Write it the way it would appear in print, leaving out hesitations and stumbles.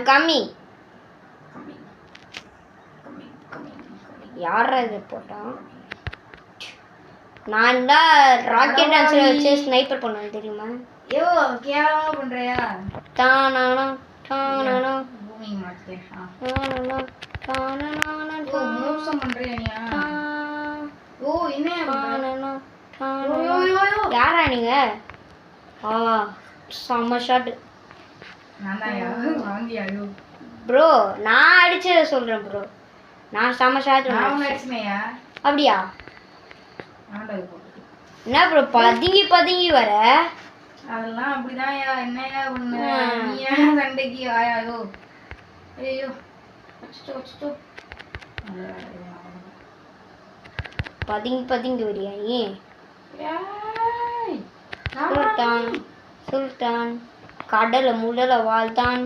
கம்மி யாரா இது போட்டான் நான் தான் ராக்கெட் டான்ஸர் வச்சு ஸ்னைப்பர் பண்ணுவேன் தெரியுமா ஐயோ கேவலமா பண்றியா தானானா தானானா பூமி மாட்டே தானானா தானானா மோசம் பண்றியா நீ ஓ என்ன தானானா தானானா யாரா நீங்க செம்ம ஷாட் நான்தாயா வாங்கியாயோ ப்ரோ நான் அடிச்சத சொல்றேன் ப்ரோ நான் செம்ம ஷாட் நான் அடிச்சனையா அப்படியா என்ன ப்ரோ பதுங்கி வர அதெல்லாம் அப்படிதான்யா என்னையா பண்ண நீ ஏன் சண்டைக்கு ஆயாயோ ஐயோ அச்சோ பதுங்கி வரியா நீ ஏய் சுல்தான் கடலை முதல வாழ்தான்